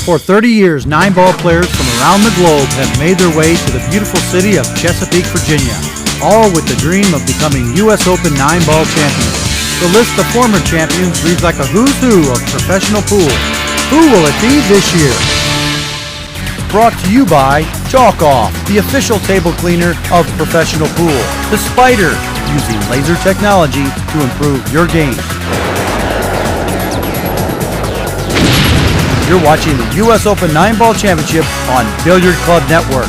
For 30 years, 9-ball players from around the globe have made their way to the beautiful city of Chesapeake, Virginia, all with the dream of becoming U.S. Open 9-ball champions. The list of former champions reads like a who's who of professional pool. Who will it be this year? Brought to you by Chalk Off, the official table cleaner of professional pool. The Spider, using laser technology to improve your game. You're watching the U.S. Open 9-Ball Championship on Billiard Club Network.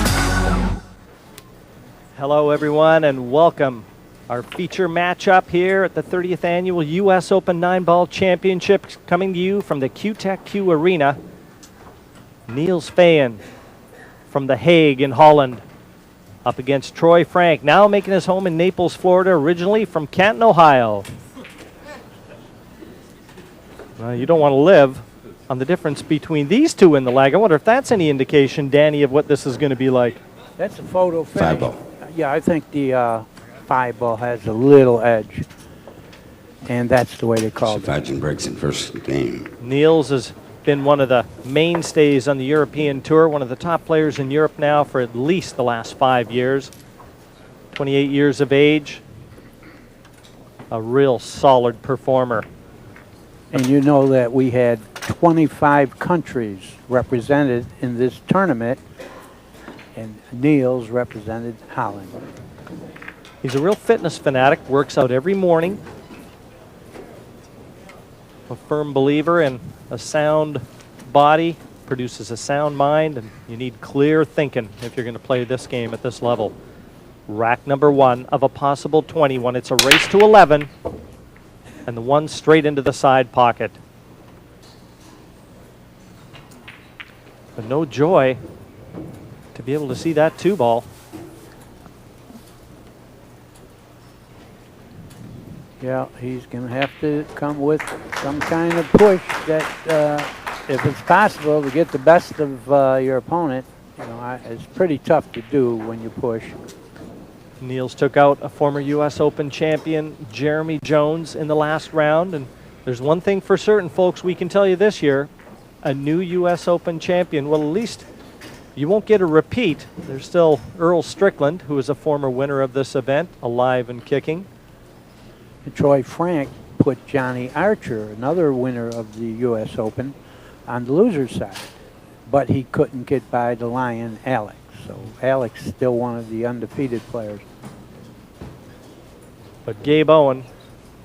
Hello, everyone, and welcome. Our feature matchup here at the 30th Annual U.S. Open 9-Ball Championship, coming to you from the Q-Tech-Q Arena. Niels Feijen from The Hague in Holland, up against Troy Frank, now making his home in Naples, Florida, originally from Canton, Ohio. Well, you don't want to live on the difference between these two in the lag. I wonder if that's any indication, Danny, of what this is going to be like. That's a photo finish. 5-ball. Yeah, I think the 5-ball has a little edge, and that's the way they call it. Feijen breaks in first game. Niels has been one of the mainstays on the European Tour, one of the top players in Europe now for at least the last 5 years. 28 years of age. A real solid performer. And you know that we had 25 countries represented in this tournament, and Niels represented Holland. He's a real fitness fanatic, works out every morning. A firm believer in a sound body produces a sound mind, and you need clear thinking if you're going to play this game at this level. Rack number 1 of a possible 21. It's a race to 11, and the one straight into the side pocket. But no joy to be able to see that 2-ball. Yeah, he's going to have to come with some kind of push that, if it's possible to get the best of your opponent, you know, it's pretty tough to do when you push. Niels took out a former U.S. Open champion, Jeremy Jones, in the last round. And there's one thing for certain, folks, we can tell you this year, a new U.S. Open champion. Well, at least you won't get a repeat. There's still Earl Strickland, who is a former winner of this event, alive and kicking. And Troy Frank put Johnny Archer, another winner of the U.S. Open, on the loser's side. But he couldn't get by the Lion, Alex. So Alex still one of the undefeated players. But Gabe Owen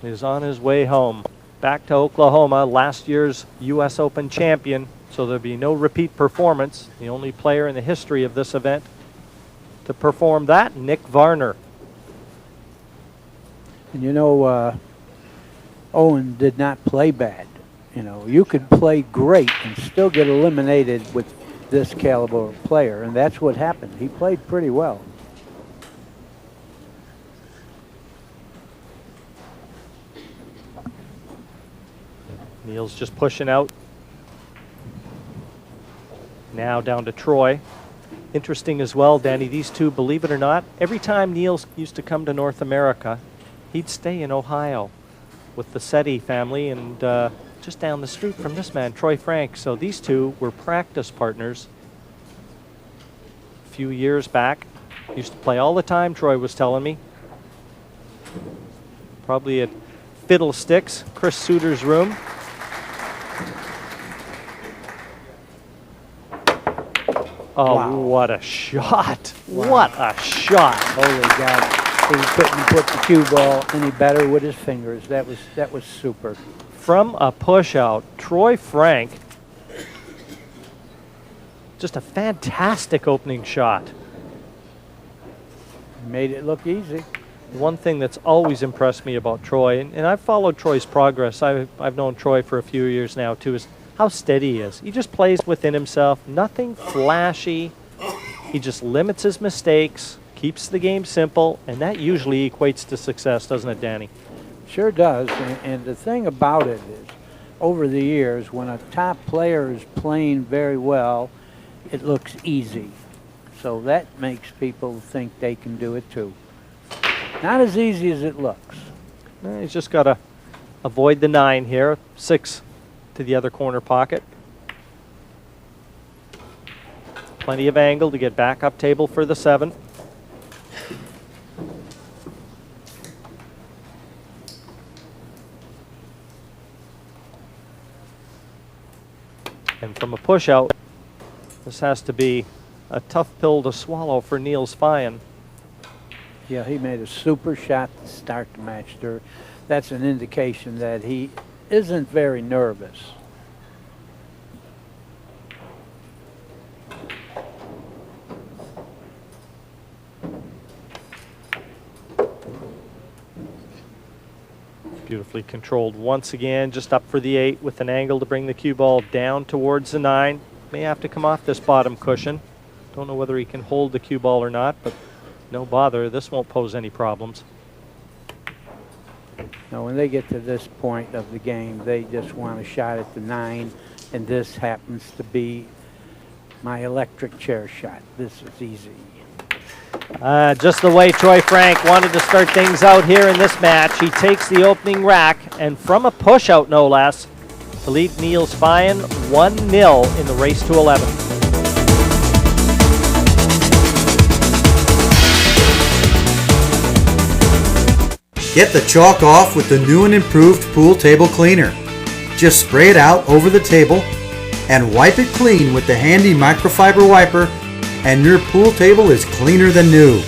is on his way home. Back to Oklahoma, last year's U.S. Open champion. So there'll be no repeat performance. The only player in the history of this event to perform that, Nick Varner. And you know, Owen did not play bad. You know, you could play great and still get eliminated with this caliber of player, and that's what happened. He played pretty well. Niels just pushing out. Now down to Troy. Interesting as well, Danny, these two, believe it or not, every time Niels used to come to North America, he'd stay in Ohio with the SETI family and just down the street from this man, Troy Frank. So these two were practice partners a few years back. Used to play all the time, Troy was telling me. Probably at Fiddlesticks, Chris Suter's room. Oh, wow. What a shot. Wow. What a shot. Holy God. He couldn't put the cue ball any better with his fingers. That was super. From a push out, Troy Frank, just a fantastic opening shot. Made it look easy. One thing that's always impressed me about Troy, and I've followed Troy's progress, I've known Troy for a few years now too, is how steady he is. He just plays within himself, nothing flashy. He just limits his mistakes, keeps the game simple, and that usually equates to success, doesn't it, Danny? Sure does, and the thing about it is, over the years, when a top player is playing very well, it looks easy. So that makes people think they can do it too. Not as easy as it looks. He's just got to avoid the 9 here, 6 to the other corner pocket. Plenty of angle to get back up table for the 7. And from a push out, this has to be a tough pill to swallow for Niels Feijen. Yeah, he made a super shot to start the match there. That's an indication that he isn't very nervous. Beautifully controlled once again, just up for the 8 with an angle to bring the cue ball down towards the 9. May have to come off this bottom cushion. Don't know whether he can hold the cue ball or not, but no bother. This won't pose any problems. Now, when they get to this point of the game, they just want a shot at the 9, and this happens to be my electric chair shot. This is easy. Just the way Troy Frank wanted to start things out here in this match. He takes the opening rack, and from a push out no less, to lead Niels Feijen 1-0 in the race to 11. Get the chalk off with the new and improved pool table cleaner. Just spray it out over the table and wipe it clean with the handy microfiber wiper, and your pool table is cleaner than new.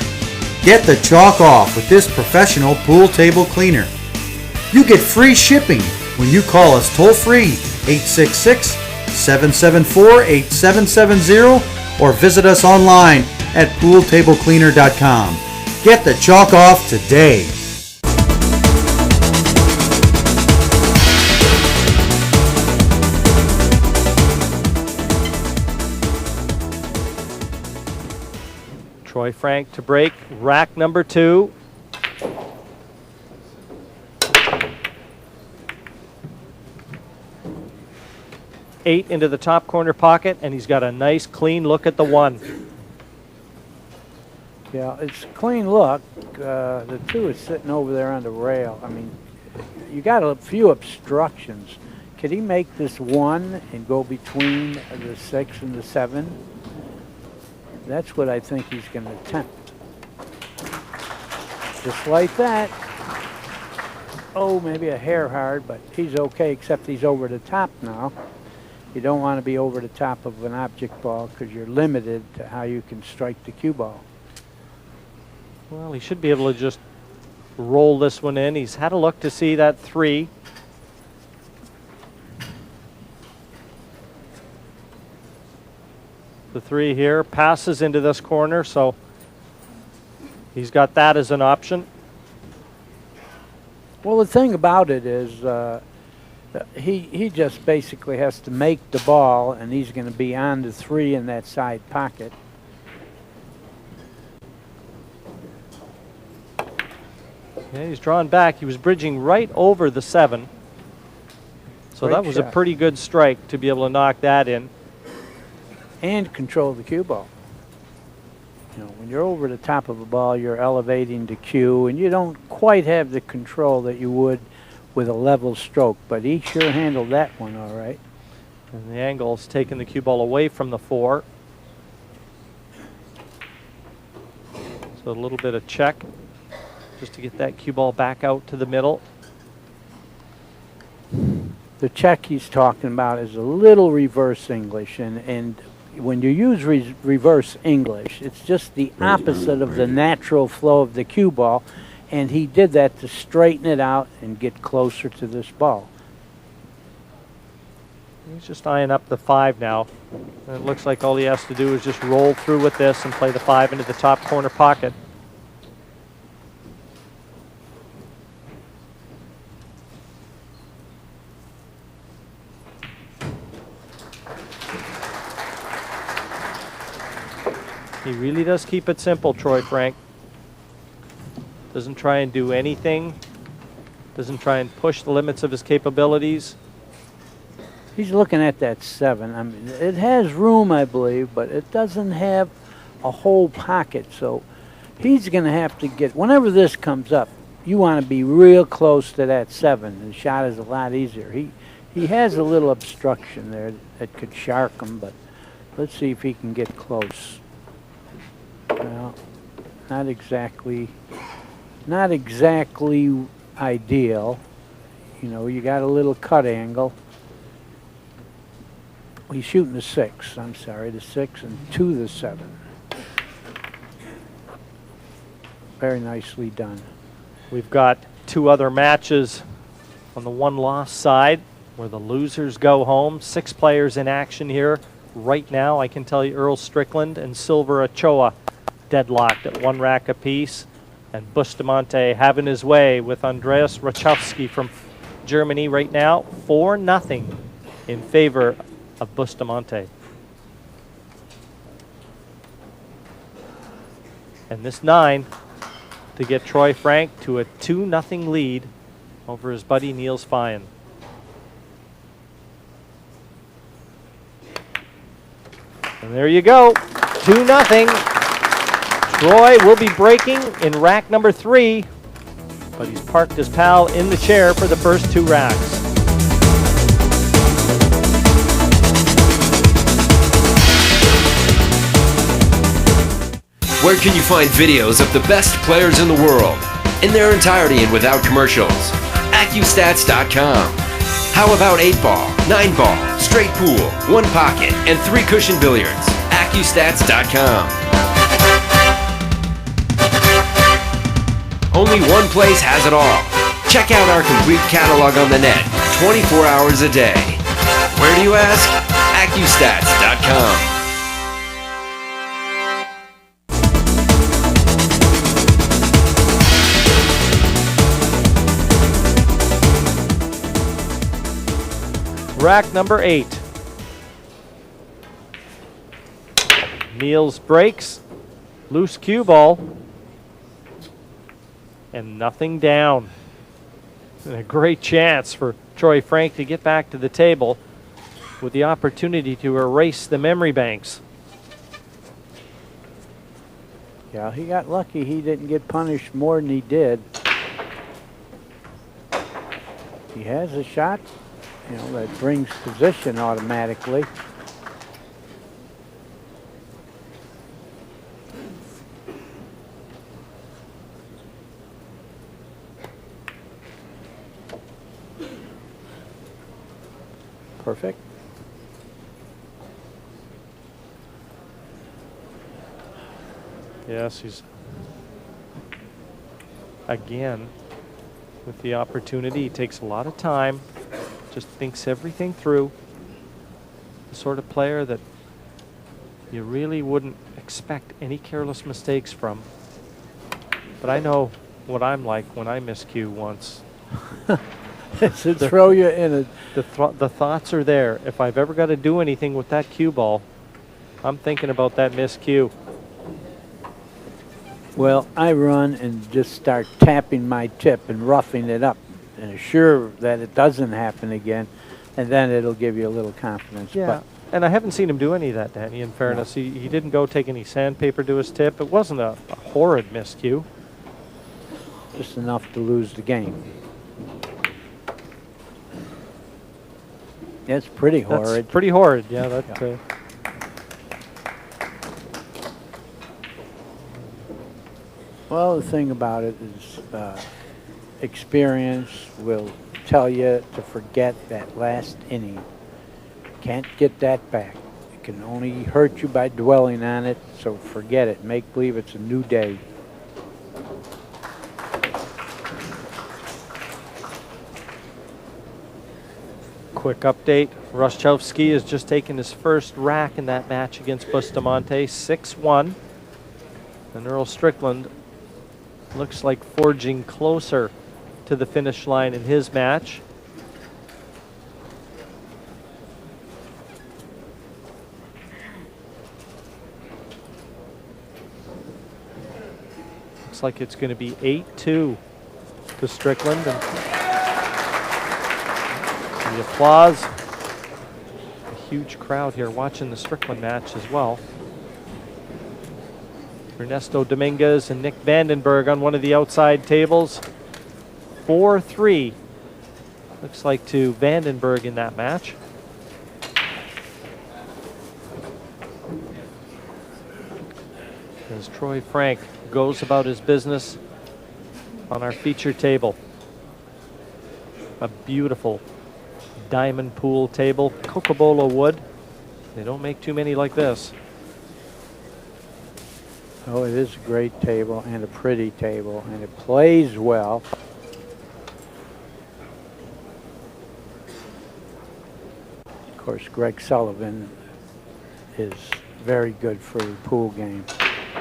Get the chalk off with this professional pool table cleaner. You get free shipping when you call us toll-free 866-774-8770 or visit us online at pooltablecleaner.com. Get the chalk off today. Troy Frank to break rack number 2. Eight into the top corner pocket, and he's got a nice clean look at the 1. Yeah, it's a clean look. The 2 is sitting over there on the rail. I mean, you got a few obstructions. Could he make this 1 and go between the 6 and the 7? That's what I think he's going to attempt. Just like that. Oh, maybe a hair hard, but he's okay, except he's over the top now. You don't want to be over the top of an object ball because you're limited to how you can strike the cue ball. Well, he should be able to just roll this one in. He's had a look to see that 3. The 3 here passes into this corner, so he's got that as an option. Well, the thing about it is he just basically has to make the ball, and he's going to be on the 3 in that side pocket. Yeah, he's drawn back. He was bridging right over the 7. So Great that was shot. a pretty good strike to be able to knock that in. And control the cue ball. You know, when you're over the top of a ball, you're elevating the cue, and you don't quite have the control that you would with a level stroke, but he sure handled that one all right. And the angle's taking the cue ball away from the 4. So a little bit of check just to get that cue ball back out to the middle. The check he's talking about is a little reverse English, and when you use reverse English, it's just the opposite of the natural flow of the cue ball, and he did that to straighten it out and get closer to this ball. He's just eyeing up the 5 now. And it looks like all he has to do is just roll through with this and play the 5 into the top corner pocket. He really does keep it simple, Troy Frank. Doesn't try and do anything. Doesn't try and push the limits of his capabilities. He's looking at that 7. I mean, it has room, I believe, but it doesn't have a whole pocket. So he's going to have to get, whenever this comes up, you want to be real close to that 7. The shot is a lot easier. He has a little obstruction there that could shark him, but Let's see if he can get close. Well, not exactly ideal. You know, you got a little cut angle. He's shooting the 6. I'm sorry, the 6 and to the 7. Very nicely done. We've got 2 other matches on the one-loss side where the losers go home. 6 players in action here right now. I can tell you Earl Strickland and Silver Ochoa deadlocked at 1 rack apiece. And Bustamante having his way with Andreas Rachowski from Germany right now. 4-0 in favor of Bustamante. And this 9 to get Troy Frank to a 2-0 lead over his buddy Niels Feijen. And there you go, 2-0. Troy will be breaking in rack number 3, but he's parked his pal in the chair for the first 2 racks. Where can you find videos of the best players in the world in their entirety and without commercials? AccuStats.com. How about 8-ball, 9-ball, straight pool, 1 pocket, and 3 cushion billiards? AccuStats.com. Only one place has it all. Check out our complete catalog on the net, 24 hours a day. Where do you ask? AccuStats.com. Rack number 8. Niels breaks, loose cue ball, and nothing down. And a great chance for Troy Frank to get back to the table with the opportunity to erase the memory banks. Yeah, he got lucky. He didn't get punished more than he did. He has a shot, you know, that brings position automatically. Perfect. Yes, he's again with the opportunity. He takes a lot of time, just thinks everything through. The sort of player that you really wouldn't expect any careless mistakes from. But I know what I'm like when I miscue once. To throw you in a... The thoughts are there. If I've ever got to do anything with that cue ball, I'm thinking about that miscue. Well, I run and just start tapping my tip and roughing it up and assure that it doesn't happen again, and then it'll give you a little confidence. Yeah, But and I haven't seen him do any of that, Danny, in fairness. No. He didn't go take any sandpaper to his tip. It wasn't a horrid miscue. just enough to lose the game. That's pretty horrid. That's pretty horrid, yeah. That. Yeah. Well, the thing about it is experience will tell you to forget that last inning. Can't get that back. It can only hurt you by dwelling on it, so forget it. Make believe it's a new day. Quick update. Rostchowski has just taken his first rack in that match against Bustamante, 6-1. And Earl Strickland looks like forging closer to the finish line in his match. Looks like it's going to be 8-2 to Strickland. And the applause. A huge crowd here watching the Strickland match as well. Ernesto Dominguez and Nick Vandenberg on one of the outside tables. 4-3. Looks like to Vandenberg in that match. as Troy Frank goes about his business on our feature table. A beautiful diamond pool table, Cocobolo wood. They don't make too many like this. Oh, it is a great table and a pretty table, and it plays well. Of course, Greg Sullivan is very good for the pool game.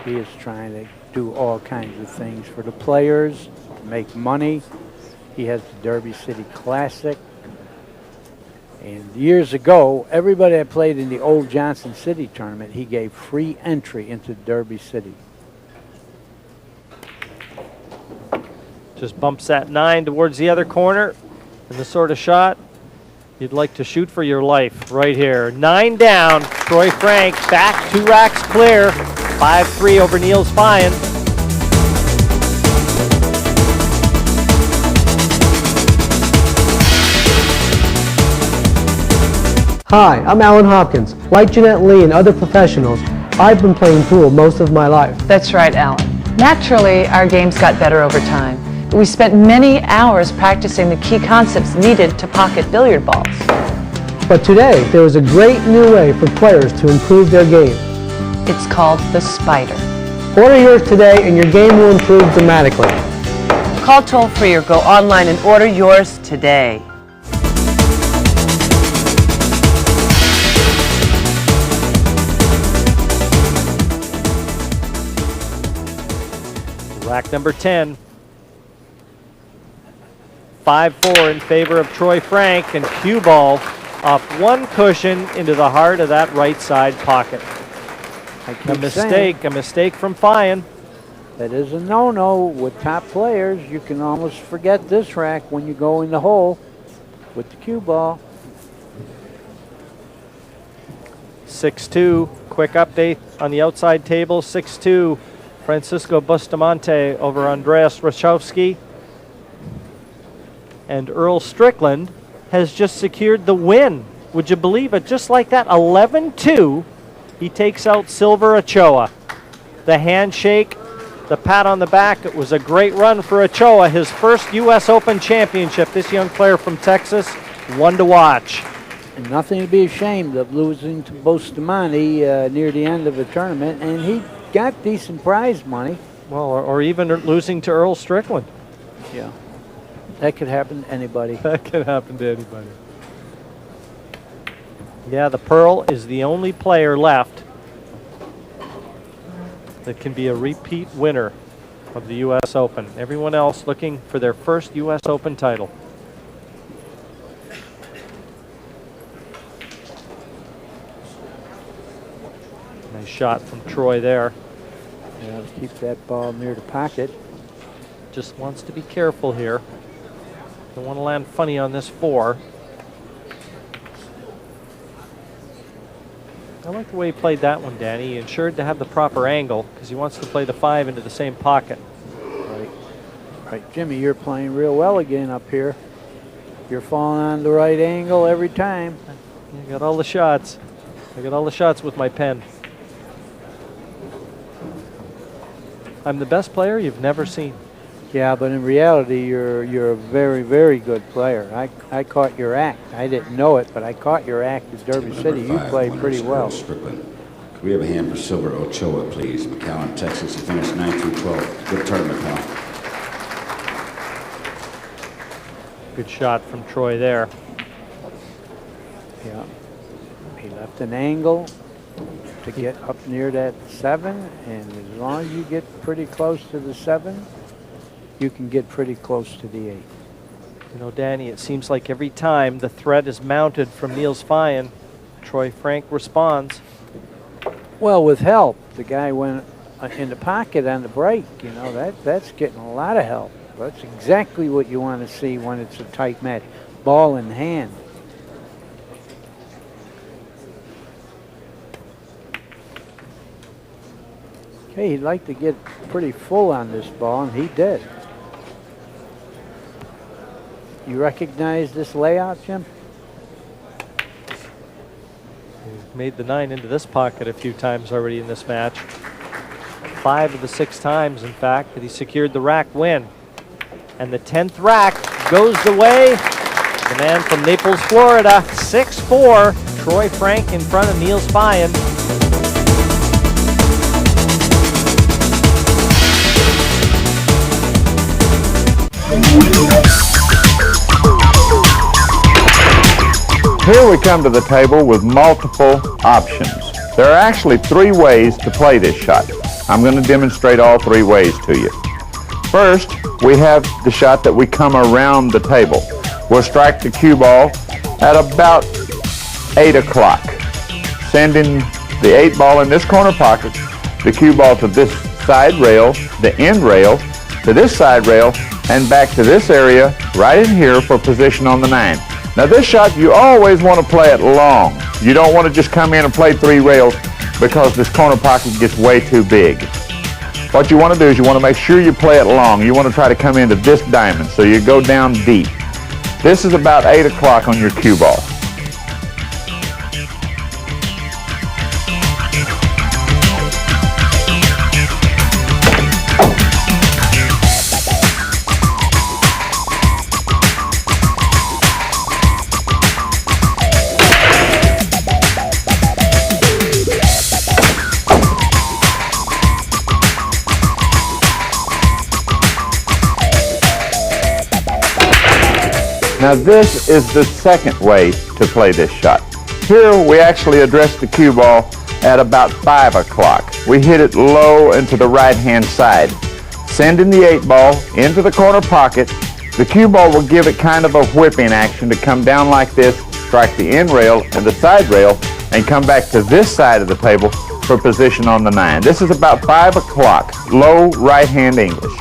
He is trying to do all kinds of things for the players, to make money. He has the Derby City Classic. And years ago, everybody that played in the old Johnson City tournament, he gave free entry into Derby City. Just bumps that 9 towards the other corner. And the sort of shot you'd like to shoot for your life right here. 9 down. Troy Frank back 2 racks clear. 5-3 over Niels Feijen. Hi, I'm Alan Hopkins. Like Jeanette Lee and other professionals, I've been playing pool most of my life. That's right, Alan. Naturally, our games got better over time. But we spent many hours practicing the key concepts needed to pocket billiard balls. But today, there is a great new way for players to improve their game. It's called the Spider. Order yours today and your game will improve dramatically. Call toll-free or go online and order yours today. Rack number 10. 5-4 in favor of Troy Frank, and cue ball off one cushion into the heart of that right side pocket. A mistake from Feijen. That is a no-no with top players. You can almost forget this rack when you go in the hole with the cue ball. 6-2, quick update on the outside table. 6-2, Francisco Bustamante over Andreas Rachowski. And Earl Strickland has just secured the win. Would you believe it? Just like that, 11-2. He takes out Silver Ochoa. The handshake, the pat on the back. It was a great run for Ochoa. His first U.S. Open championship. This young player from Texas, one to watch. And nothing to be ashamed of losing to Bustamante near the end of the tournament. And he got decent prize money. Well, or even losing to Earl Strickland. Yeah. That could happen to anybody. That could happen to anybody. Yeah, the Pearl is the only player left that can be a repeat winner of the U.S. Open. Everyone else looking for their first U.S. Open title. Nice shot from Troy there. Yeah, let's keep that ball near the pocket. Just wants to be careful here. Don't want to land funny on this 4. I like the way he played that one, Danny. He ensured to have the proper angle because he wants to play the 5 into the same pocket. Right, Jimmy, you're playing real well again up here. You're falling on the right angle every time. I got all the shots. I got all the shots with my pen. I'm the best player you've never seen. Yeah, but in reality, you're a very, very good player. I caught your act. I didn't know it, but I caught your act at Derby City. You played pretty well. Strickland. Could we have a hand for Silver Ochoa, please? McAllen, Texas. He finished 9 through 12. Good tournament, pal. Good shot from Troy there. Yeah. He left an angle to get up near that 7, and as long as you get pretty close to the 7, you can get pretty close to the 8. You know, Danny, it seems like every time the threat is mounted from Niels Feijen, Troy Frank responds. Well, with help. The guy went in the pocket on the break. You know, that's getting a lot of help. That's exactly what you want to see when it's a tight match. Ball in hand. Okay, he'd like to get pretty full on this ball, and he did. You recognize this layout, Jim? He's made the 9 into this pocket a few times already in this match. 5 of the 6 times, in fact, that he secured the rack win. And the 10th rack goes the way. The man from Naples, Florida, 6'4", Troy Frank in front of Niels Feijen. Here we come to the table with multiple options. There are actually 3 ways to play this shot. I'm going to demonstrate all 3 ways to you. First, we have the shot that we come around the table. We'll strike the cue ball at about 8 o'clock, sending the 8 ball in this corner pocket, the cue ball to this side rail, the end rail, to this side rail, and back to this area right in here for position on the 9. Now this shot, you always want to play it long. You don't want to just come in and play 3 rails because this corner pocket gets way too big. What you want to do is you want to make sure you play it long. You want to try to come into this diamond so you go down deep. This is about 8 o'clock on your cue ball. Now this is the second way to play this shot. Here we actually address the cue ball at about 5 o'clock. We hit it low into the right-hand side. Sending the 8 ball into the corner pocket, the cue ball will give it kind of a whipping action to come down like this, strike the end rail and the side rail, and come back to this side of the table for position on the 9. This is about 5 o'clock, low right-hand English.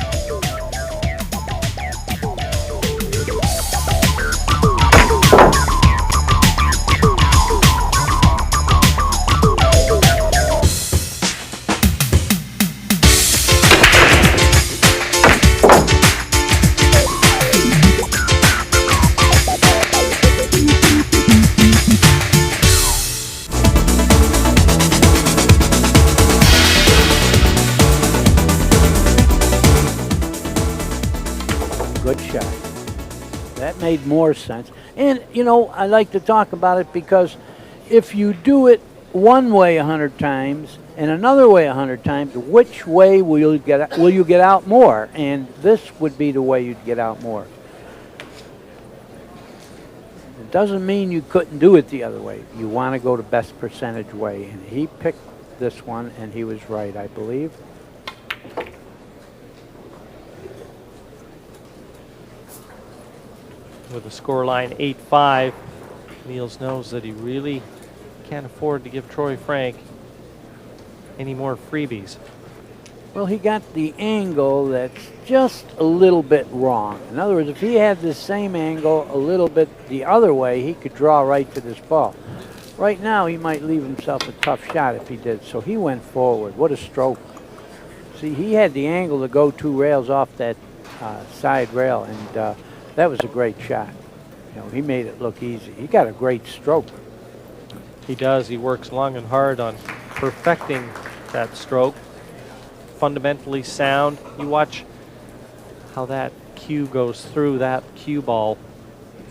Good shot. That made more sense. And, you know, I like to talk about it because if you do it one way 100 times and another way 100 times, which way will you get out more? And this would be the way you'd get out more. It doesn't mean you couldn't do it the other way. You want to go the best percentage way. And he picked this one, and he was right, I believe. With the scoreline 8-5, Niels knows that he really can't afford to give Troy Frank any more freebies. Well, he got the angle that's just a little bit wrong. In other words, if he had the same angle a little bit the other way, he could draw right to this ball. Right now, he might leave himself a tough shot if he did. So he went forward. What a stroke. See, he had the angle to go 2 rails off that side rail, and that was a great shot. You know, he made it look easy. He got a great stroke. He does. He works long and hard on perfecting that stroke. Fundamentally sound. You watch how that cue goes through that cue ball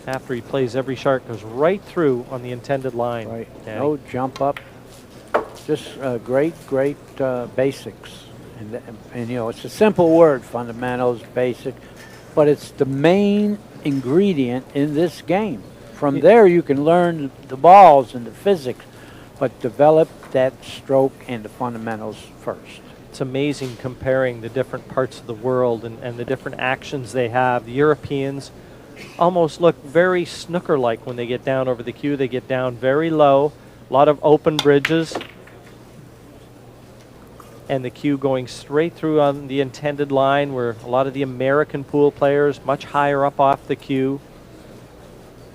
after he plays every shot, goes right through on the intended line. Right. Danny. No jump up. Just great basics. And, you know, it's a simple word, fundamentals, basic. But it's the main ingredient in this game. From there, you can learn the balls and the physics, but develop that stroke and the fundamentals first. It's amazing comparing the different parts of the world and the different actions they have. The Europeans almost look very snooker-like when they get down over the cue. They get down very low, a lot of open bridges, and the cue going straight through on the intended line, where a lot of the American pool players much higher up off the cue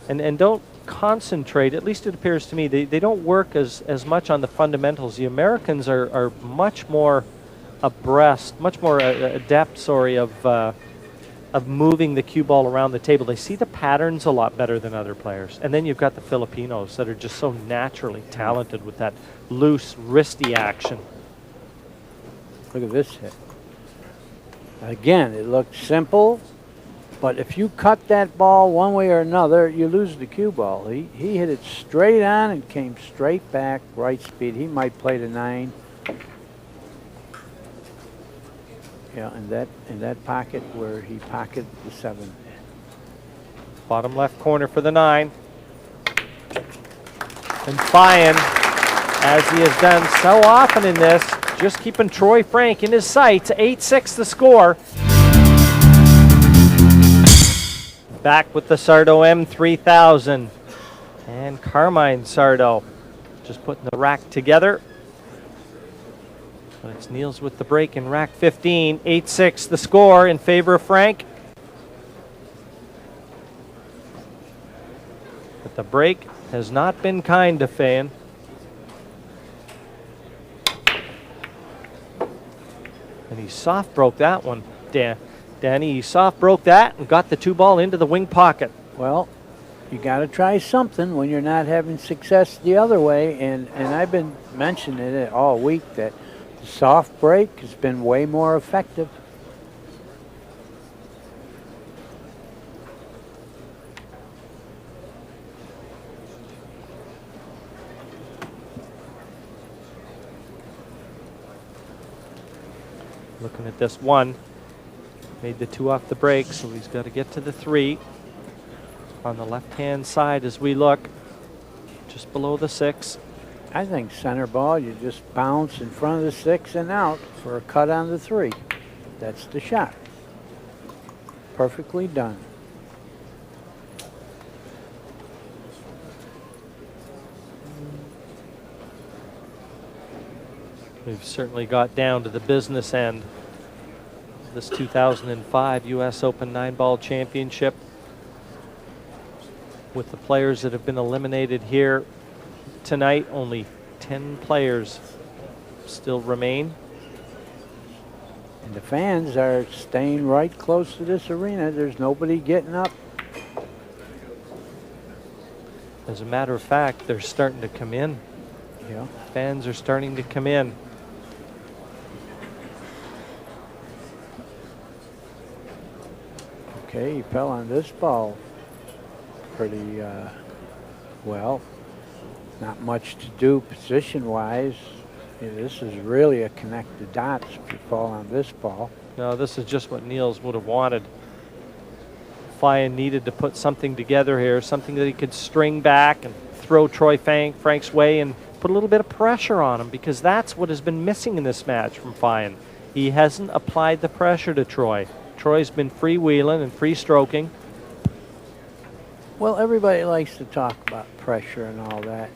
and don't concentrate, at least it appears to me, they don't work as much on the fundamentals. The Americans are much more abreast, much more adept, of moving the cue ball around the table. They see the patterns a lot better than other players. And then you've got the Filipinos that are just so naturally talented with that loose, wristy action. Look at this hit. Again, it looked simple, but if you cut that ball one way or another, you lose the cue ball. He hit it straight on and came straight back, right speed. He might play the 9. Yeah, in that pocket where he pocketed the 7. Bottom left corner for the 9. And Feijen, as he has done so often in this, just keeping Troy Frank in his sights. 8-6 the score. Back with the Sardo M3000. And Carmine Sardo just putting the rack together. But it's Niels with the break in rack 15. 8-6 the score in favor of Frank. But the break has not been kind to Feijen. And he soft broke that one, Danny. He soft broke that and got the 2-ball into the wing pocket. Well, you got to try something when you're not having success the other way. And I've been mentioning it all week that the soft break has been way more effective. Looking at this 1, made the 2 off the break, so he's got to get to the 3. On the left-hand side as we look, just below the 6. I think center ball, you just bounce in front of the 6 and out for a cut on the 3. That's the shot. Perfectly done. We've certainly got down to the business end of this 2005 U.S. Open 9-ball championship with the players that have been eliminated here tonight. Only 10 players still remain. And the fans are staying right close to this arena. There's nobody getting up. As a matter of fact, they're starting to come in. Yeah. Fans are starting to come in. Okay, he fell on this ball pretty well. Not much to do position-wise. Yeah, this is really a connect the dots if you fall on this ball. No, this is just what Niels would have wanted. Feijen needed to put something together here, something that he could string back and throw Troy Frank's way and put a little bit of pressure on him, because that's what has been missing in this match from Feijen. He hasn't applied the pressure to Troy. Troy's been freewheeling and free stroking. Well, everybody likes to talk about pressure and all that,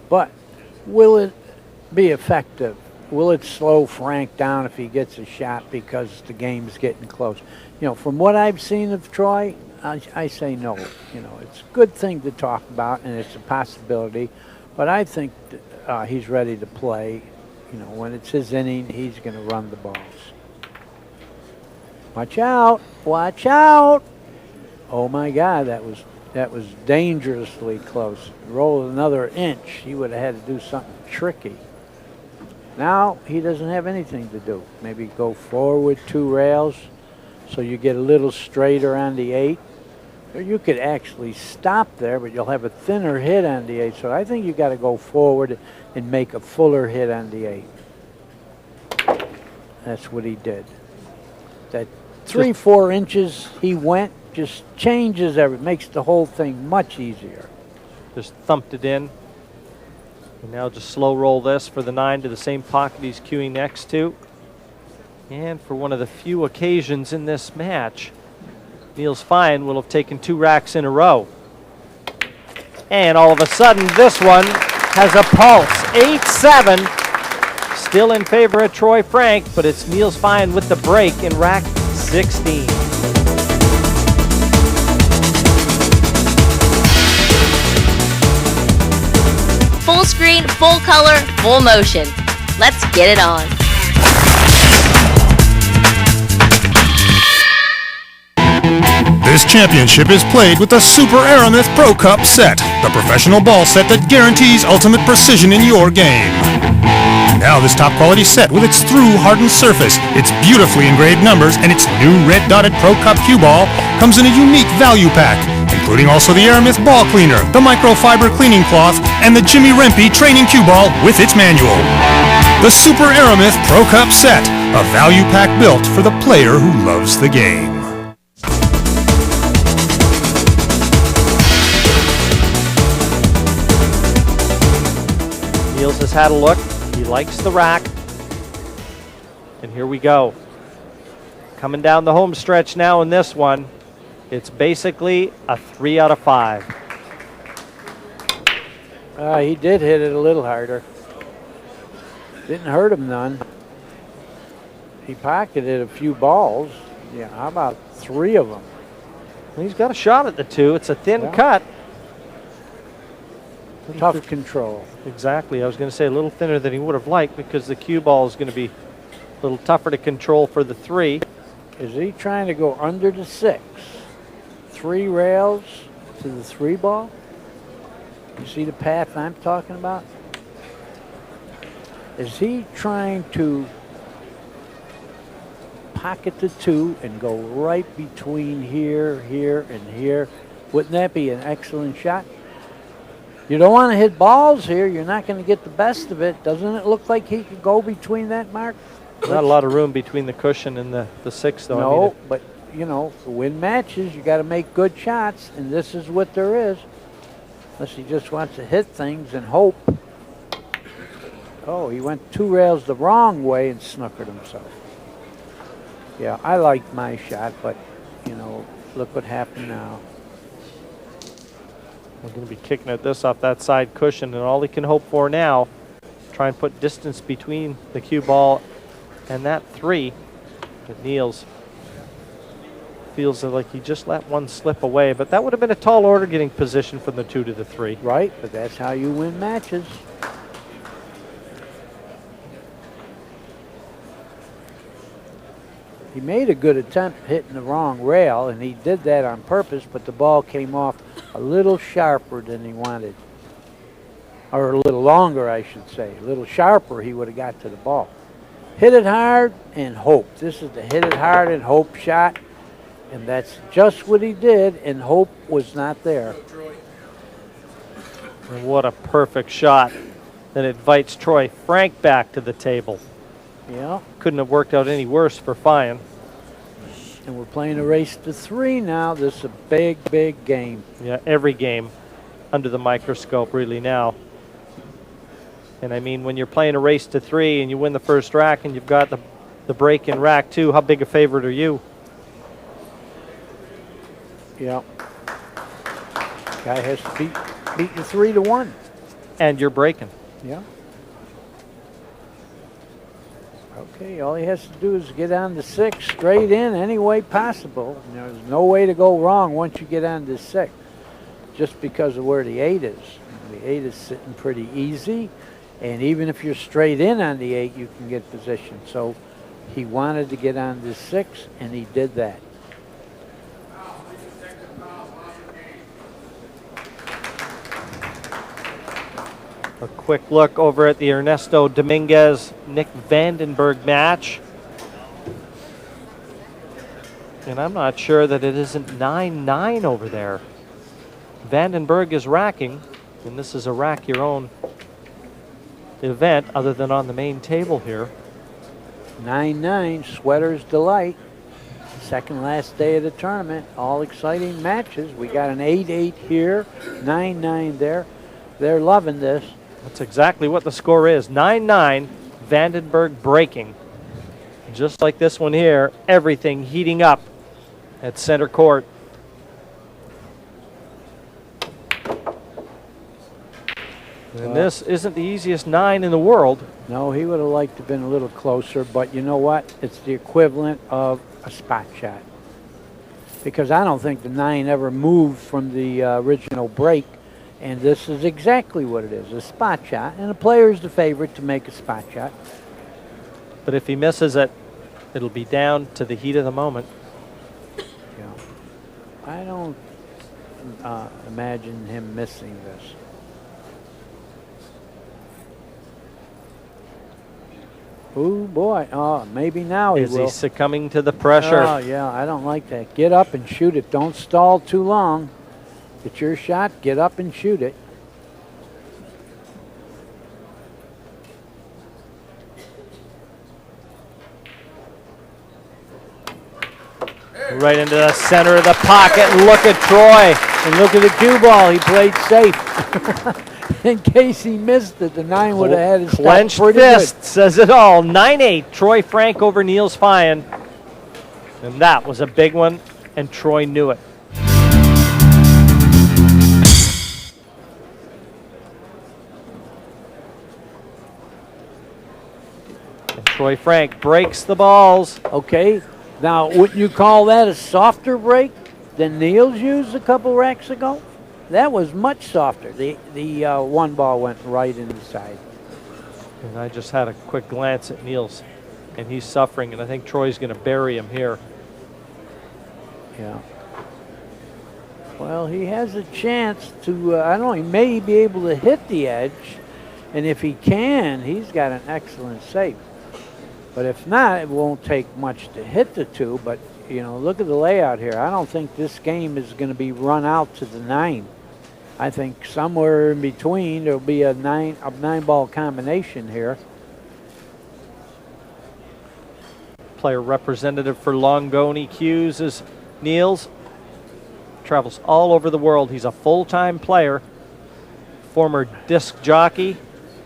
but will it be effective? Will it slow Frank down if he gets a shot because the game's getting close? You know, from what I've seen of Troy, I say no. You know, it's a good thing to talk about, and it's a possibility, but I think that, he's ready to play. You know, when it's his inning, he's going to run the balls. Watch out! Watch out! Oh my God, that was dangerously close. Roll another inch, he would have had to do something tricky. Now he doesn't have anything to do. Maybe go forward 2 rails so you get a little straighter on the 8. Or you could actually stop there, but you'll have a thinner hit on the 8. So I think you got to go forward and make a fuller hit on the 8. That's what he did. That 3-4 inches he went just changes everything, makes the whole thing much easier. Just thumped it in. And now just slow roll this for the 9 to the same pocket he's cueing next to. And for one of the few occasions in this match, Niels Feijen will have taken 2 racks in a row. And all of a sudden, this one has a pulse. 8-7. Still in favor of Troy Frank, but it's Niels Feijen with the break in rack 16. Full screen, full color, full motion. Let's get it on. This championship is played with the Super Aramith Pro Cup set, the professional ball set that guarantees ultimate precision in your game. Now this top quality set with its through hardened surface, its beautifully engraved numbers, and its new red dotted Pro Cup cue ball comes in a unique value pack, including also the Aramith ball cleaner, the microfiber cleaning cloth, and the Jimmy Rempe training cue ball with its manual. The Super Aramith Pro Cup set, a value pack built for the player who loves the game. Niels has had a look. He likes the rack. And here we go. Coming down the home stretch now in this one. It's basically a 3 out of 5. He did hit it a little harder. Didn't hurt him none. He pocketed a few balls. Yeah, how about 3 of them? He's got a shot at the 2. It's a thin cut. Tough control. Exactly. I was going to say a little thinner than he would have liked because the cue ball is going to be a little tougher to control for the 3. Is he trying to go under the 6? 3 rails to the 3 ball? You see the path I'm talking about? Is he trying to pocket the 2 and go right between here, here, and here? Wouldn't that be an excellent shot? You don't want to hit balls here. You're not going to get the best of it. Doesn't it look like he could go between that mark? Not a lot of room between the cushion and the 6, though. No, I mean, but, you know, to win matches, you got to make good shots, and this is what there is. Unless he just wants to hit things and hope. Oh, he went 2 rails the wrong way and snookered himself. Yeah, I liked my shot, but, you know, look what happened now. We're going to be kicking at this off that side cushion, and all he can hope for now, try and put distance between the cue ball and that 3. But Niels feels like he just let one slip away, but that would have been a tall order getting position from the 2 to the 3. Right, but that's how you win matches. He made a good attempt hitting the wrong rail, and he did that on purpose, but the ball came off a little sharper than he wanted. Or a little longer, I should say. A little sharper, he would have got to the ball. Hit it hard and hope. This is the hit it hard and hope shot, and that's just what he did, and hope was not there. And what a perfect shot that invites Troy Frank back to the table. Yeah. Couldn't have worked out any worse for Feijen. And we're playing a race to 3 now. This is a big, big game. Yeah, every game under the microscope really now. And I mean, when you're playing a race to 3 and you win the first rack and you've got the break in rack 2, how big a favorite are you? Yeah. Guy has to beat the 3 to 1. And you're breaking. Yeah. Okay, all he has to do is get on the 6 straight in any way possible. There's no way to go wrong once you get on the 6, just because of where the 8 is. The 8 is sitting pretty easy, and even if you're straight in on the 8, you can get position. So he wanted to get on the 6, and he did that. A quick look over at the Ernesto Dominguez-Nick Vandenberg match. And I'm not sure that it isn't 9-9 over there. Vandenberg is racking, and this is a rack your own event other than on the main table here. 9-9, Sweater's Delight. Second last day of the tournament. All exciting matches. We got an 8-8 here, 9-9 there. They're loving this. That's exactly what the score is. 9-9, Vandenberg breaking. Just like this one here, everything heating up at center court. And this isn't the easiest 9 in the world. No, he would have liked to have been a little closer, but you know what? It's the equivalent of a spot shot. Because I don't think the 9 ever moved from the original break. And this is exactly what it is, a spot shot. And the player is the favorite to make a spot shot. But if he misses it, it'll be down to the heat of the moment. Yeah. I don't imagine him missing this. Oh, boy. Oh, maybe now he Is will. he succumbing to the pressure? Oh, yeah, I don't like that. Get up and shoot it. Don't stall too long. It's your shot. Get up and shoot it. Right into the center of the pocket. Look at Troy. And look at the cue ball. He played safe. In case he missed it, the 9 would have had his stop Clenched pretty fist good. says it all. 9-8. Troy Frank over Niels Feijen. And that was a big one, and Troy knew it. And Troy Frank breaks the balls. Okay. Now, wouldn't you call that a softer break than Niels used a couple racks ago? That was much softer. The one ball went right inside. And I just had a quick glance at Niels, and he's suffering, and I think Troy's going to bury him here. Yeah. Well, he has a chance to, I don't know, he may be able to hit the edge, and if he can, he's got an excellent save. But if not, it won't take much to hit the 2, but, you know, look at the layout here. I don't think this game is going to be run out to the 9. I think somewhere in between there'll be a 9-ball combination here. Player representative for Longoni Hughes is Niels. Travels all over the world. He's a full-time player. Former disc jockey.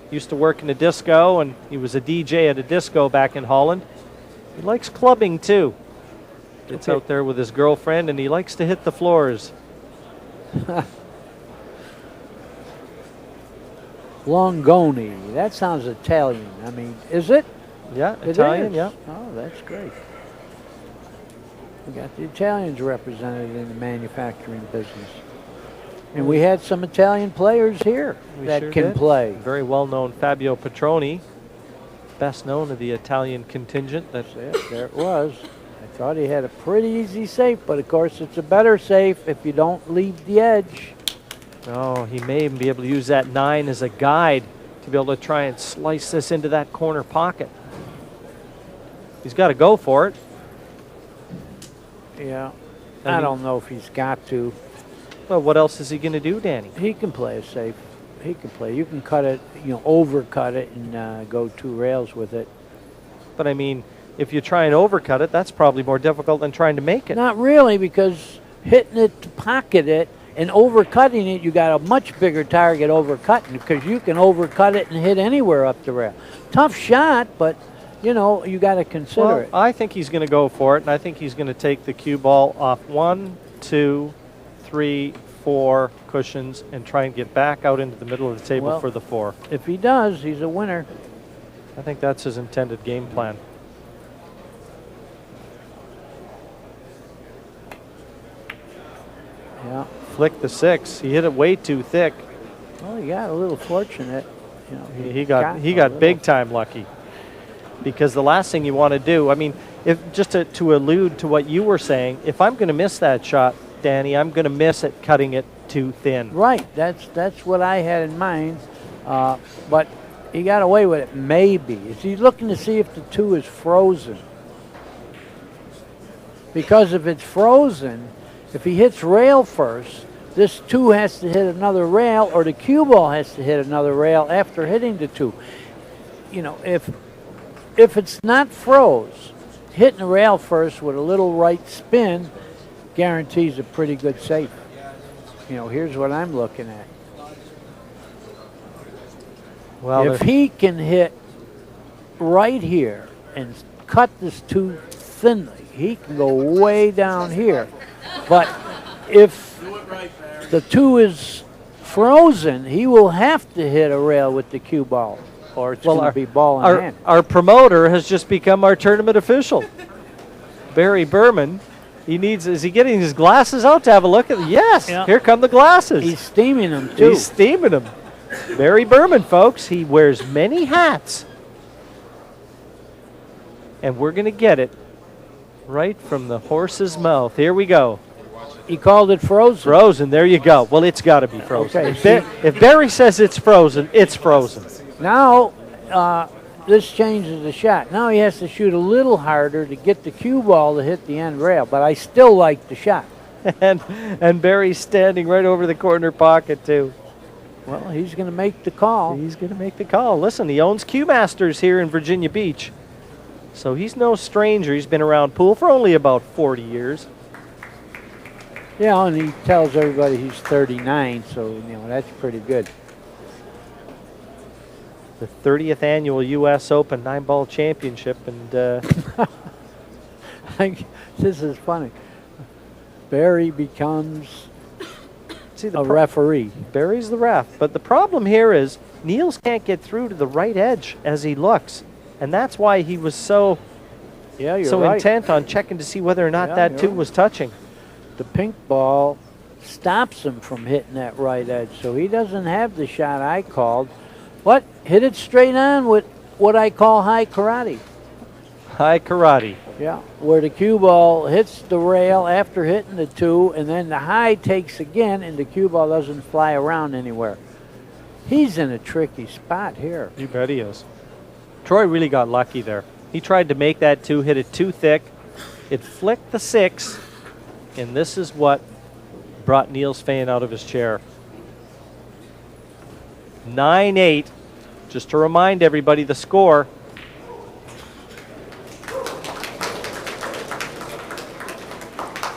Used to work in a disco, and he was a DJ at a disco back in Holland. He likes clubbing too. Gets out there with his girlfriend, and he likes to hit the floors. Longoni. That sounds Italian. I mean, is it? Yeah, It Italian, is. yeah. Oh, that's great. We got the Italians represented in the manufacturing business. And we had some Italian players here that sure can did. play. Very well-known Fabio Petroni, best known of the Italian contingent. That's it. There it was. I thought he had a pretty easy safe, but of course it's a better safe if you don't leave the edge. Oh, he may even be able to use that 9 as a guide to be able to try and slice this into that corner pocket. He's got to go for it. Yeah. I I don't know if he's got to. Well, what else is he going to do, Danny? He can play a safe. He can play. You can cut it, you know, overcut it and go 2 rails with it. But I mean, if you try and overcut it, that's probably more difficult than trying to make it. Not really, because hitting it to pocket it and overcutting it, you got a much bigger target overcutting, because you can overcut it and hit anywhere up the rail. Tough shot, but you know, you got to consider it. I think he's going to go for it, and I think he's going to take the cue ball off 1, 2, 3, 4 cushions and try and get back out into the middle of the table for the 4. If he does, he's a winner. I think that's his intended game plan. Yeah. Flick the 6. He hit it way too thick. Well, he got a little fortunate. You know, He got big time lucky. Because the last thing you want to do, I mean, if just to allude to what you were saying, if I'm going to miss that shot, Danny, I'm going to miss it cutting it too thin. Right. That's what I had in mind. But he got away with it. Maybe. Is he looking to see if the 2 is frozen? Because if it's frozen, if he hits rail first, this 2 has to hit another rail, or the cue ball has to hit another rail after hitting the 2. You know, if it's not froze, hitting the rail first with a little right spin guarantees a pretty good safe. You know, here's what I'm looking at. Well, if he can hit right here and cut this 2 thinly, he can go way down here. But if the 2 is frozen, he will have to hit a rail with the cue ball, or it's going to be ball in hand. Our promoter has just become our tournament official. Barry Berman. Is he getting his glasses out to have a look at them? Yes, here come the glasses. He's steaming them too. He's steaming them. Barry Berman, folks. He wears many hats. And we're going to get it right from the horse's mouth. Here we go. He called it frozen. Frozen, there you go. Well, it's got to be frozen. Okay, If Barry says it's frozen, it's frozen. Now, this changes the shot. Now he has to shoot a little harder to get the cue ball to hit the end rail, but I still like the shot. and Barry's standing right over the corner pocket, too. Well, he's going to make the call. He's going to make the call. Listen, he owns Q Masters here in Virginia Beach. So he's no stranger. He's been around pool for only about 40 years. Yeah, and he tells everybody he's 39, so, that's pretty good. The 30th annual U.S. Open 9-ball championship, and this is funny. Barry becomes a referee. Barry's the ref, but the problem here is Niels can't get through to the right edge as he looks, and that's why he was so intent on checking to see whether or not that too was touching. The pink ball stops him from hitting that right edge, so he doesn't have the shot I called. But hit it straight on with what I call high karate. High karate. Yeah, where the cue ball hits the rail after hitting the 2, and then the high takes again, and the cue ball doesn't fly around anywhere. He's in a tricky spot here. You bet he is. Troy really got lucky there. He tried to make that 2, hit it too thick. It flicked the 6, and this is what brought Niels Feijen out of his chair. 9-8. Just to remind everybody the score.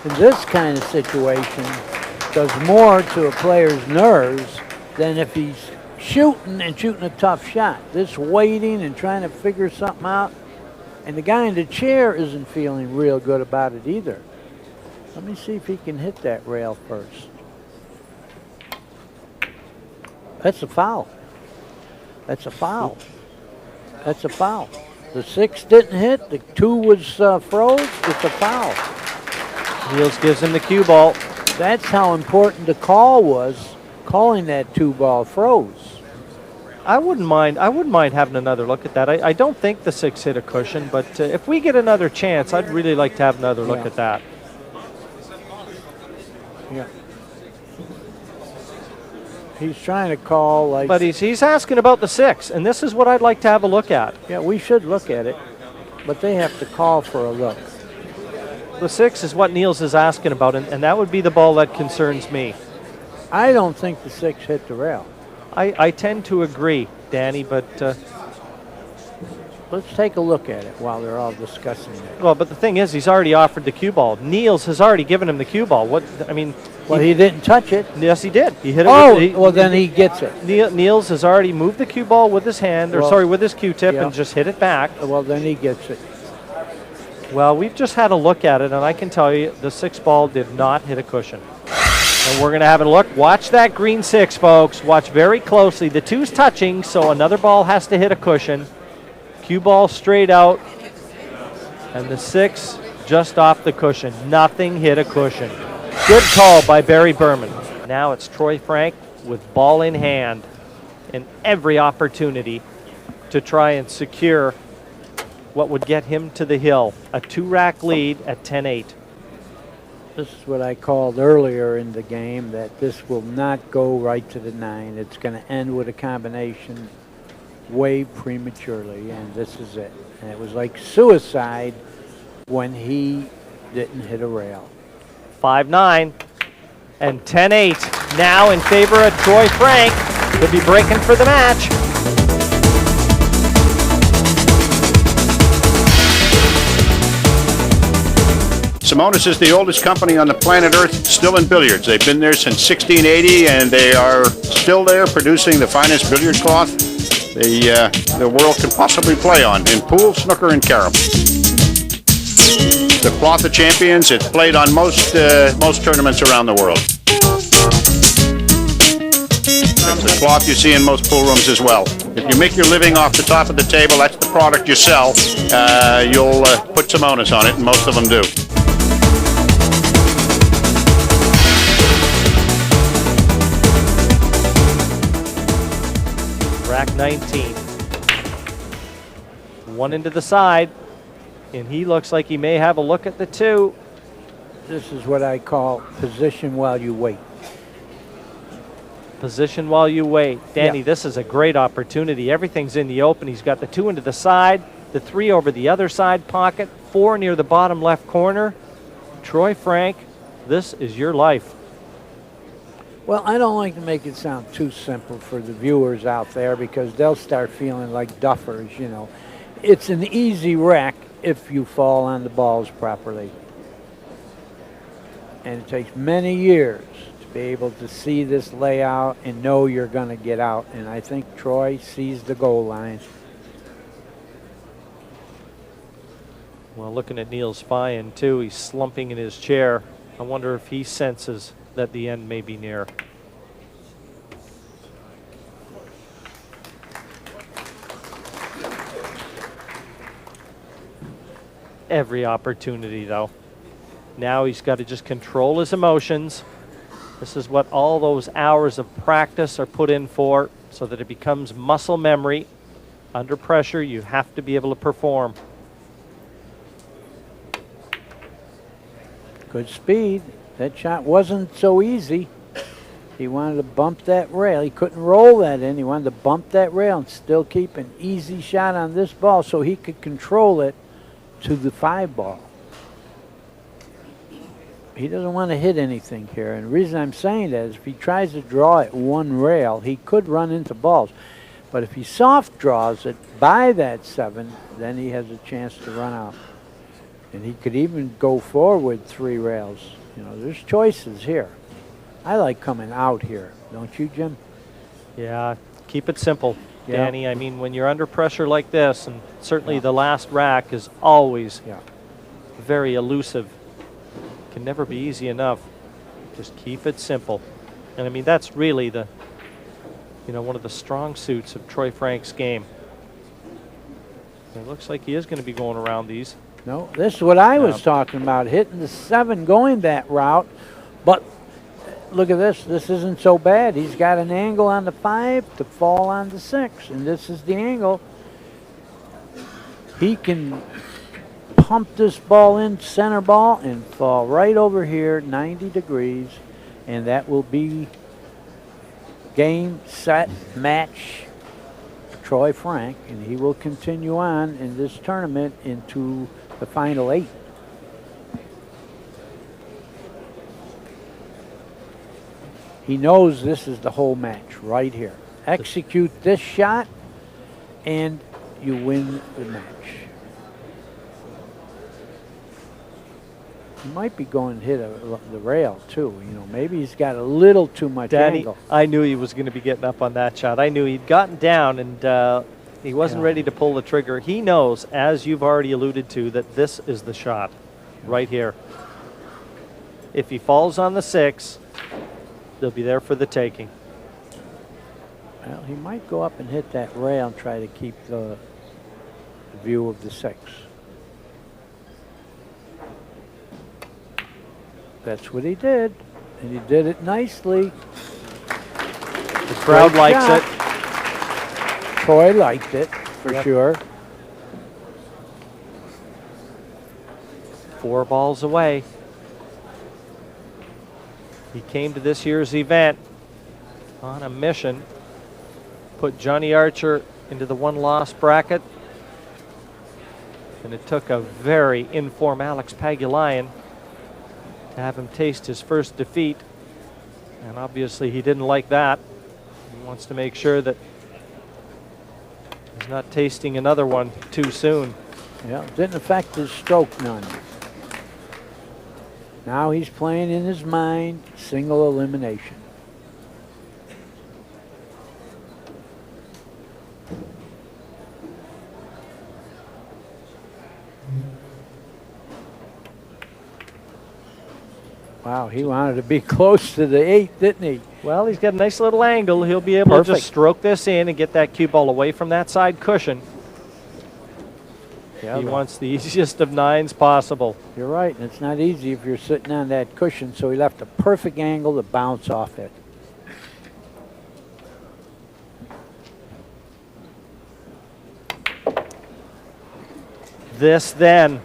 In this kind of situation, does more to a player's nerves than if he's shooting a tough shot. This waiting and trying to figure something out, and the guy in the chair isn't feeling real good about it either. Let me see if he can hit that rail first. That's a foul. That's a foul. That's a foul. The 6 didn't hit. The 2 was froze. It's a foul. Niels gives him the cue ball. That's how important the call was. Calling that 2 ball froze. I wouldn't mind having another look at that. I don't think the 6 hit a cushion, but if we get another chance, I'd really like to have another look at that. Yeah. He's trying to call like... But he's asking about the 6, and this is what I'd like to have a look at. Yeah, we should look at it, but they have to call for a look. The 6 is what Niels is asking about, and that would be the ball that concerns me. I don't think the 6 hit the rail. I tend to agree, Danny, but... let's take a look at it while they're all discussing it. Well, but the thing is, he's already offered the cue ball. Niels has already given him the cue ball. Well, he didn't touch it. Yes, he did. He hit it. Well, then he gets it. Niels has already moved the cue ball with his hand, with his Q-tip, and just hit it back. Well, then he gets it. Well, we've just had a look at it, and I can tell you the 6 ball did not hit a cushion. And we're going to have a look. Watch that green 6, folks. Watch very closely. The 2's touching, so another ball has to hit a cushion. Cue ball straight out, and the 6 just off the cushion. Nothing hit a cushion. Good call by Barry Berman. Now it's Troy Frank with ball in hand and every opportunity to try and secure what would get him to the hill. A 2-rack lead at 10-8. This is what I called earlier in the game, that this will not go right to the 9. It's going to end with a combination way prematurely, and this is it. And it was like suicide when he didn't hit a rail. 5-9 and 10-8 now in favor of Troy Frank. He'll be breaking for the match. Simonis is the oldest company on the planet Earth still in billiards. They've been there since 1680, and they are still there producing the finest billiard cloth the world can possibly play on in pool, snooker, and carom. The cloth of champions, it's played on most tournaments around the world. It's the cloth you see in most pool rooms as well. If you make your living off the top of the table, that's the product you sell. You'll put some onus on it, and most of them do. Rack 19. 1 into the side, and he looks like he may have a look at the 2. This is what I call position while you wait. Position while you wait. Danny, this is a great opportunity. Everything's in the open. He's got the 2 into the side, the 3 over the other side pocket, 4 near the bottom left corner. Troy Frank, this is your life. Well, I don't like to make it sound too simple for the viewers out there because they'll start feeling like duffers, you know. It's an easy wreck if you fall on the balls properly. And it takes many years to be able to see this layout and know you're going to get out. And I think Troy sees the goal line. Well, looking at Niels Feijen, too, he's slumping in his chair. I wonder if he senses that the end may be near. Every opportunity, though. Now he's got to just control his emotions. This is what all those hours of practice are put in for, so that it becomes muscle memory. Under pressure, you have to be able to perform. Good speed. That shot wasn't so easy. He wanted to bump that rail. He couldn't roll that in. He wanted to bump that rail and still keep an easy shot on this ball so he could control it to the 5 ball. He doesn't want to hit anything here. And the reason I'm saying that is if he tries to draw at one rail, he could run into balls. But if he soft draws it by that 7, then he has a chance to run out. And he could even go forward 3 rails. You know, there's choices here. I like coming out here. Don't you, Jim? Yeah, keep it simple, Danny. I mean, when you're under pressure like this, and certainly the last rack is always very elusive. Can never be easy enough. Just keep it simple. And I mean, that's really the, you know, one of the strong suits of Troy Frank's game. It looks like he is going to be going around these. No, this is what I was talking about, hitting the 7, going that route. But look at this. This isn't so bad. He's got an angle on the 5 to fall on the 6, and this is the angle. He can pump this ball in, center ball, and fall right over here, 90 degrees, and that will be game, set, match Troy Frank, and he will continue on in this tournament into the final 8. He knows this is the whole match right here. Execute this shot, and you win the match. He might be going to hit the rail, too. You know, maybe he's got a little too much angle. I knew he was going to be getting up on that shot. I knew he'd gotten down, and he wasn't ready to pull the trigger. He knows, as you've already alluded to, that this is the shot right here. If he falls on the 6, they'll be there for the taking. Well, he might go up and hit that rail and try to keep the view of the 6. That's what he did, and he did it nicely. The crowd likes it. Troy liked it, for sure. 4 balls away. He came to this year's event on a mission. Put Johnny Archer into the 1-loss bracket. And it took a very informed Alex Pagulayan to have him taste his first defeat. And obviously he didn't like that. He wants to make sure that he's not tasting another one too soon. Yeah, didn't affect his stroke none. Now he's playing in his mind, single elimination. Wow, he wanted to be close to the 8, didn't he? Well, he's got a nice little angle. He'll be able to just stroke this in and get that cue ball away from that side cushion. Yeah, he wants the easiest of 9s possible. You're right, and it's not easy if you're sitting on that cushion, so he left a perfect angle to bounce off it. This then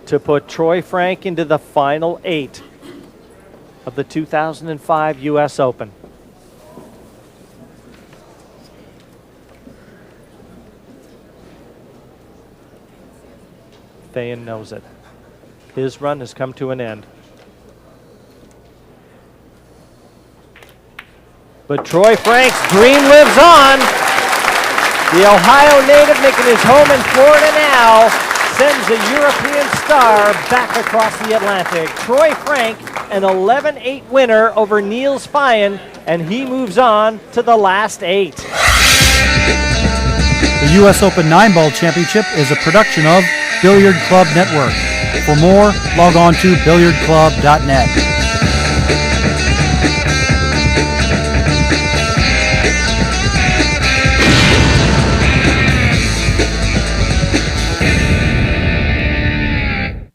to put Troy Frank into the final 8 of the 2005 U.S. Open. Feijen knows it. His run has come to an end. But Troy Frank's dream lives on. The Ohio native making his home in Florida now sends a European star back across the Atlantic. Troy Frank, an 11-8 winner over Niels Feijen, and he moves on to the last 8. The U.S. Open 9-Ball Championship is a production of Billiard Club Network. For more, log on to billiardclub.net.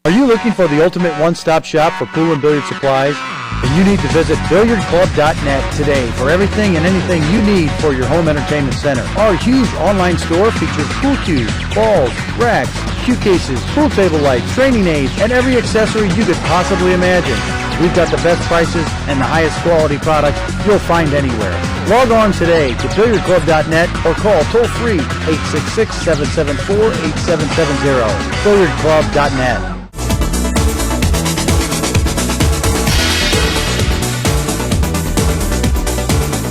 Are you looking for the ultimate one-stop shop for pool and billiard supplies? Then you need to visit billiardclub.net today for everything and anything you need for your home entertainment center. Our huge online store features pool cues, balls, racks, cue cases, pool table lights, training aids, and every accessory you could possibly imagine. We've got the best prices and the highest quality products you'll find anywhere. Log on today to billiardclub.net or call toll-free 866-774-8770. Billiardclub.net.